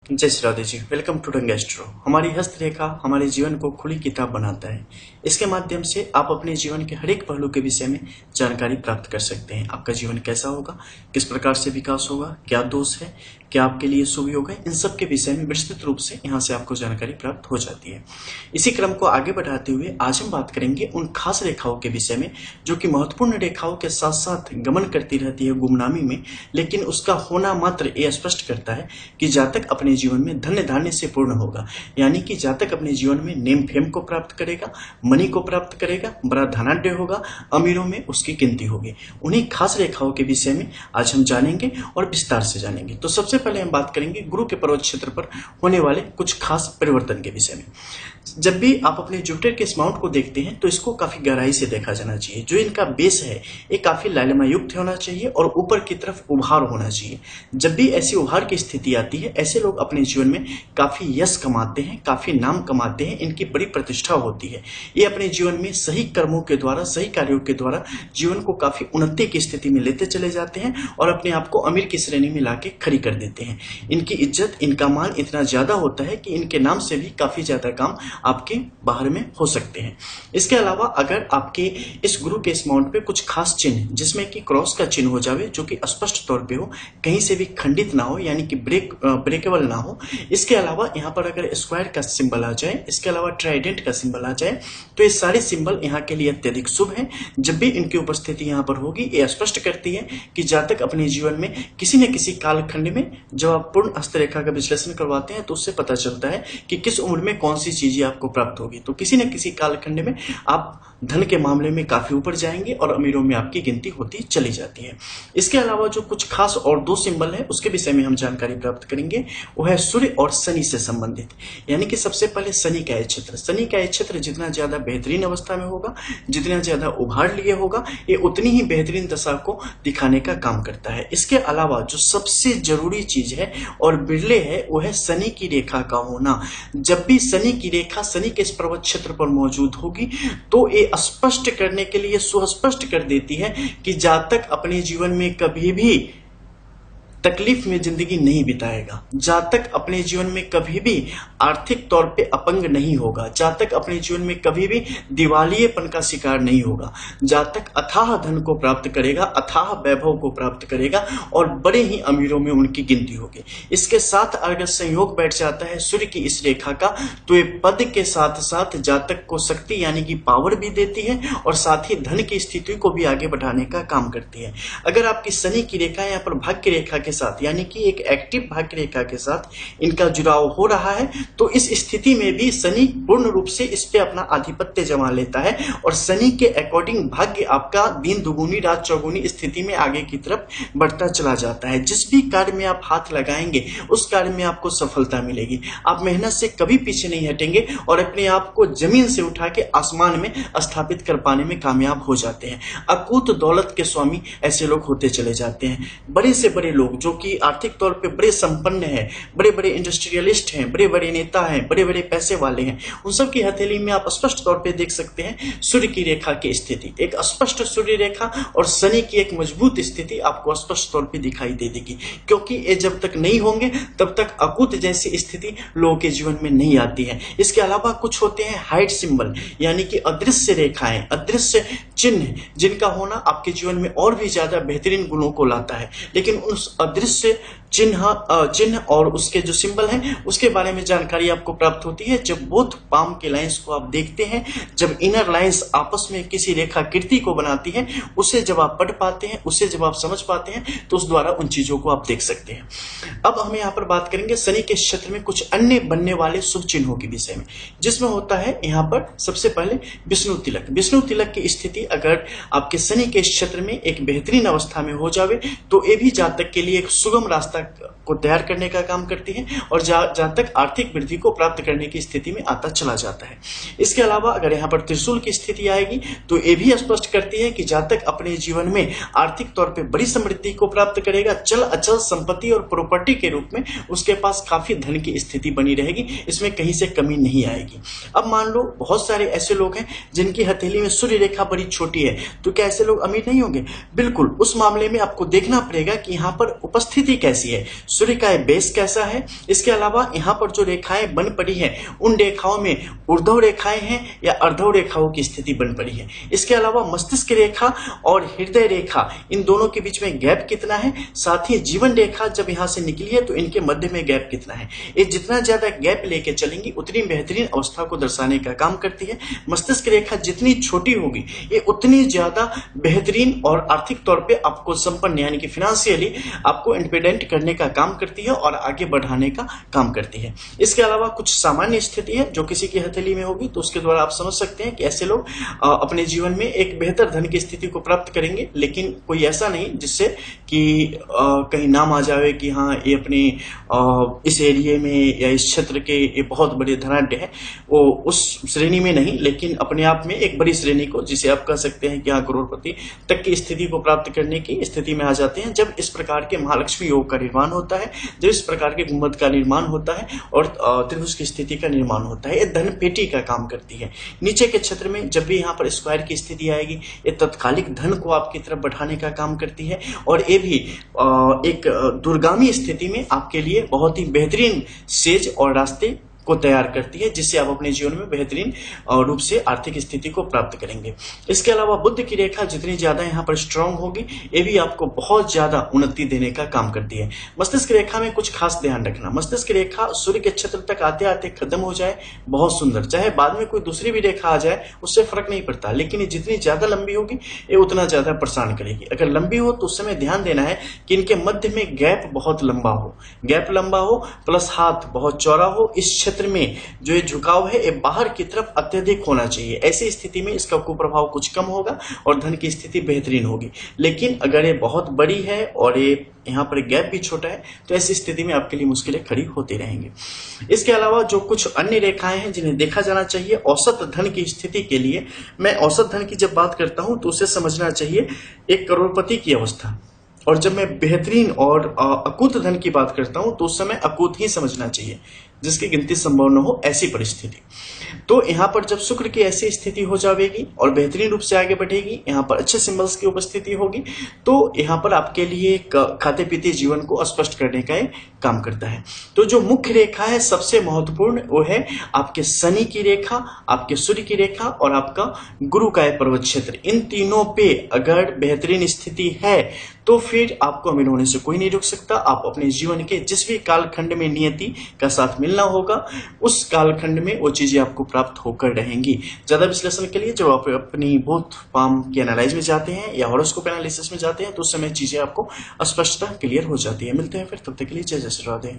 जय Shri Radhe ji. Welcome to ढंग astro. हमारी हस्तरेखा हमारे जीवन को खुली किताब बनाता है। इसके माध्यम से आप अपने जीवन के हर एक पहलू के विषय में जानकारी प्राप्त कर सकते हैं। आपका जीवन कैसा होगा, किस प्रकार से विकास होगा, क्या दोष है, क्या आपके लिए शुभ योग है, इन सब के विषय में विस्तृत रूप से यहाँ से आपको जानकारी प्राप्त हो जाती है। इसी क्रम को आगे बढ़ाते हुए आज हम बात करेंगे उन खास रेखाओं के विषय में जो कि महत्वपूर्ण रेखाओं के साथ साथ गमन करती रहती है गुमनामी में, लेकिन उसका होना मात्र ये स्पष्ट करता है कि जातक अपने जीवन में धन्य धान्य से पूर्ण होगा, यानी कि जातक अपने जीवन में नेम फेम को प्राप्त करेगा, मनी को प्राप्त करेगा, बड़ा धनाढ्य होगा, अमीरों में उसकी गिनती होगी। उन्हीं खास रेखाओं के विषय में आज हम जानेंगे और विस्तार से जानेंगे। तो सबसे पहले हम बात करेंगे गुरु के पर्वत क्षेत्र पर होने वाले कुछ खास परिवर्तन के विषय में। जब भी आप अपने जुपिटर के इस माउंट को देखते हैं तो इसको काफी गहराई से देखा जाना चाहिए। जो इनका बेस है ये काफी लालिमा युक्त होना चाहिए और ऊपर की तरफ उभार होना चाहिए। जब भी ऐसी उभार की स्थिति आती है, ऐसे लोग अपने जीवन में काफी यश कमाते हैं, काफी नाम कमाते हैं, इनकी बड़ी प्रतिष्ठा होती है। ये अपने जीवन में सही कर्मों के द्वारा, सही कार्यों के द्वारा जीवन को काफी उन्नति की स्थिति में लेते चले जाते हैं और अपने आप को अमीर की श्रेणी में लाके खड़ी कर देते हैं। इनकी इज्जत, इनका मान इतना ज्यादा होता है कि इनके नाम से भी काफी ज्यादा काम आपके बाहर में हो सकते हैं। इसके अलावा अगर आपके इस गुरु के इस माउंट पे कुछ खास चिन्ह जिसमें कि क्रॉस का चिन्ह हो जावे, जो कि स्पष्ट तौर पे हो, कहीं से भी खंडित ना हो, यानी कि ब्रेकेबल ना हो। इसके अलावा यहाँ पर अगर स्क्वायर का सिंबल आ जाए, इसके अलावा ट्राइडेंट का सिंबल आ जाए, तो ये सारे सिंबल यहाँ के लिए अत्यधिक शुभ है। जब भी इनकी उपस्थिति यहाँ पर होगी, ये स्पष्ट करती है कि जातक अपने जीवन में किसी न किसी कालखंड में, जब आप पूर्ण हस्तरेखा का विश्लेषण करवाते हैं तो उससे पता चलता है कि किस उम्र में कौन सी चीजें आपको प्राप्त होगी। तो किसी न किसी कालखंड में आप धन के मामले में काफी ऊपर जाएंगे और अमीरों में आपकी गिनती होती चली जाती है। इसके अलावा जो कुछ खास और दो सिंबल है उसके विषय में हम जानकारी प्राप्त करेंगे, वो है सूर्य और शनि से संबंधित। यानी कि सबसे पहले शनि का क्षेत्र। शनि का क्षेत्र जितना ज्यादा बेहतरीन अवस्था में होगा, जितना ज्यादा उभार लिए होगा, ये उतनी ही बेहतरीन दशा को दिखाने का काम करता है। इसके अलावा जो सबसे जरूरी चीज है और बिरले है, वो है शनि की रेखा का होना। जब भी शनि की रेखा शनि के इस पर्वत क्षेत्र पर मौजूद होगी तो ये स्पष्ट करने के लिए सुस्पष्ट कर देती है कि जातक अपने जीवन में कभी भी तकलीफ में जिंदगी नहीं बिताएगा, जातक अपने जीवन में कभी भी आर्थिक तौर पे अपंग नहीं होगा, जातक अपने जीवन में कभी भी दिवालियेपन का शिकार नहीं होगा, जातक अथाह धन को प्राप्त करेगा, अथाह वैभव को प्राप्त करेगा और बड़े ही अमीरों में उनकी गिनती होगी। इसके साथ अगर संयोग बैठ जाता है सूर्य की इस रेखा का, तो ये पद के साथ साथ जातक को शक्ति यानी कि पावर भी देती है और साथ ही धन की स्थिति को भी आगे बढ़ाने का काम करती है। अगर आपकी शनि की रेखा यहाँ पर भाग्य रेखा के साथ, यानी कि एक एक्टिव भाग्य रेखा के साथ इनका जुड़ाव हो रहा है, तो इस स्थिति में भी शनि पूर्ण रूप से इस पे अपना आधिपत्य जमा लेता है और शनि के अकॉर्डिंग भाग्य आपका दिन दुगुनी रात चौगुनी स्थिति में आगे की तरफ बढ़ता चला जाता है। जिस भी कार्य में आप हाथ लगाएंगे उस कार्य में आपको सफलता मिलेगी। आप मेहनत से कभी पीछे नहीं हटेंगे और अपने आप को जमीन से उठा के आसमान में स्थापित कर पाने में कामयाब हो जाते हैं। अकूत दौलत के स्वामी ऐसे लोग होते चले जाते हैं। बड़े से बड़े लोग जो कि आर्थिक तौर पे बड़े संपन्न हैं, बड़े बड़े इंडस्ट्रियलिस्ट हैं, बड़े बड़े नेता हैं, बड़े बड़े पैसे वाले हैं, उन सब की हथेली में आप स्पष्ट तौर पे देख सकते हैं सूर्य की रेखा की स्थिति। एक स्पष्ट सूर्य रेखा और शनि की एक मजबूत स्थिति आपको स्पष्ट तौर पे दिखाई दे देगी, क्योंकि ये जब तक नहीं होंगे तब तक अकूत जैसी स्थिति लोगों के जीवन में नहीं आती है। इसके अलावा कुछ होते हैं हाइड सिंबल, यानी कि अदृश्य रेखाएं, अदृश्य चिन्ह, जिनका होना आपके जीवन में और भी ज्यादा बेहतरीन गुणों को लाता है। लेकिन उस अदृश्य चिन्ह और उसके जो सिंबल हैं उसके बारे में जानकारी आपको प्राप्त होती है जब बोथ पाम के लाइंस को आप देखते हैं, जब इनर लाइंस आपस में किसी रेखाकृति को बनाती है, उसे जब आप पढ़ पाते हैं, उसे जब आप समझ पाते हैं, तो उस द्वारा उन चीजों को आप देख सकते हैं। अब हम यहाँ पर बात करेंगे शनि के क्षेत्र में कुछ अन्य बनने वाले शुभ चिन्हों के विषय में, जिसमें होता है यहाँ पर सबसे पहले विष्णु तिलक। विष्णु तिलक की स्थिति अगर आपके शनि के क्षेत्र में एक बेहतरीन अवस्था में हो जावे तो ये भी जातक के लिए एक सुगम रास्ता को तैयार करने का काम करती है और जातक आर्थिक वृद्धि को प्राप्त करने की स्थिति में आता चला जाता है। इसके अलावा अगर यहाँ पर त्रिशूल की स्थिति आएगी तो ये भी स्पष्ट करती है कि जातक अपने जीवन में आर्थिक तौर पे बड़ी समृद्धि को प्राप्त करेगा। चल अचल संपत्ति और प्रॉपर्टी के रूप में उसके पास काफी धन की स्थिति बनी रहेगी, इसमें कहीं से कमी नहीं आएगी। अब मान लो बहुत सारे ऐसे लोग हैं जिनकी हथेली में सूर्य रेखा बड़ी छोटी है, तो क्या ऐसे लोग अमीर नहीं होंगे? बिल्कुल। उस मामले में आपको देखना पड़ेगा कि यहाँ पर उपस्थिति कैसी है। है, सूर्य का बेस कैसा है। इसके अलावा यहाँ पर जो रेखाएं बन पड़ी है उन रेखाओं में ऊर्ध्व रेखाएं हैं या अर्धव रेखाओं की स्थिति बन पड़ी है। इसके अलावा मस्तिष्क रेखा और हृदय रेखा, इन दोनों के बीच में गैप कितना है। साथ ही जीवन रेखा जब यहां से निकली है तो इनके मध्य में गैप कितना है। ये जितना ज्यादा गैप लेके चलेंगी उतनी बेहतरीन अवस्था को दर्शाने का काम करती है। मस्तिष्क रेखा जितनी छोटी होगी ये उतनी ज्यादा बेहतरीन और आर्थिक तौर पे आपको संपन्न यानी कि फाइनेंशियली आपको इंडिपेंडेंट करने का काम करती है और आगे बढ़ाने का काम करती है। इसके अलावा कुछ सामान्य स्थिति है जो किसी की हथेली में होगी तो उसके द्वारा आप समझ सकते हैं कि ऐसे लोग अपने जीवन में एक बेहतर धन की स्थिति को प्राप्त करेंगे, लेकिन कोई ऐसा नहीं जिससे कि कहीं नाम आ जाए कि हाँ ये अपने इस एरिया में या इस क्षेत्र के ये बहुत बड़े धनाढ्य है, वो उस श्रेणी में नहीं, लेकिन अपने आप में एक बड़ी श्रेणी को, जिसे आप कह सकते हैं कि हाँ करोड़पति तक की स्थिति को प्राप्त करने की स्थिति में आ जाते हैं जब इस प्रकार के महालक्ष्मी योग का निर्माण होता है, जब इस प्रकार के गुंबद का निर्माण होता है और त्रिभुज की स्थिति का निर्माण होता है। ये धन पेटी का काम करती है। नीचे के क्षेत्र में जब भी यहाँ पर स्क्वायर की स्थिति आएगी ये तत्कालिक धन को आपकी तरफ बढ़ाने का काम करती है और ये भी एक दूरगामी स्थिति में आपके लिए बहुत ही बेहतरीन सेज और रास्ते को तैयार करती है, जिससे आप अपने जीवन में बेहतरीन रूप से आर्थिक स्थिति को प्राप्त करेंगे। इसके अलावा बुध की रेखा जितनी ज्यादा यहाँ पर स्ट्रांग होगी ये भी आपको बहुत ज्यादा उन्नति देने का काम करती है। मस्तिष्क रेखा में कुछ खास ध्यान रखना, मस्तिष्क रेखा सूर्य के क्षेत्र तक आते आते खत्म हो जाए बहुत सुंदर, चाहे बाद में कोई दूसरी भी रेखा आ जाए उससे फर्क नहीं पड़ता, लेकिन ये जितनी ज्यादा लंबी होगी ये उतना ज्यादा परेशान करेगी। अगर लंबी हो तो उस समय ध्यान देना है कि इनके मध्य में गैप बहुत लंबा हो, गैप लंबा हो प्लस हाथ बहुत चौड़ा हो। इस क्षेत्र में जो ये झुकाव है ये बाहर की तरफ अत्यधिक होना चाहिए। ऐसी स्थिति में इसका कुप्रभाव कुछ कम होगा और धन की स्थिति बेहतरीन होगी। लेकिन अगर ये बहुत बड़ी है और ये यहाँ पर गैप भी छोटा है तो ऐसी स्थिति में आपके लिए मुश्किलें खड़ी होती रहेंगी। इसके अलावा जो कुछ अन्य रेखाएं हैं जिन्हें देखा जाना चाहिए औसत धन की स्थिति के लिए, मैं औसत धन की जब बात करता हूं तो उसे समझना चाहिए एक करोड़पति की अवस्था, और जब मैं बेहतरीन और अकूत धन की बात करता हूं तो उस समय अकूत ही समझना चाहिए जिसकी गिनती संभव न हो ऐसी परिस्थिति। तो यहाँ पर जब शुक्र की ऐसी स्थिति हो जाएगी और बेहतरीन रूप से आगे बढ़ेगी, यहाँ पर अच्छे सिंबल्स की उपस्थिति होगी तो यहाँ पर आपके लिए खाते पीते जीवन को स्पष्ट करने का काम करता है। तो जो मुख्य रेखा है सबसे महत्वपूर्ण वो है आपके शनि की रेखा, आपके सूर्य की रेखा और आपका गुरु का पर्वत क्षेत्र। इन तीनों पे अगर बेहतरीन स्थिति है तो फिर आपको अमीर होने से कोई नहीं रोक सकता। आप अपने जीवन के जिस भी कालखंड में नियति का साथ मिलना होगा उस कालखंड में वो चीजें आपको प्राप्त होकर रहेंगी। ज्यादा विश्लेषण के लिए जब आप अपनी बोथ पाम के एनालाइज में जाते हैं या हॉरोस्कोप एनालिसिस में जाते हैं तो उस समय चीजें आपको स्पष्टता क्लियर हो जाती है। मिलते हैं फिर, तब तक के लिए जय जय श्री राधे।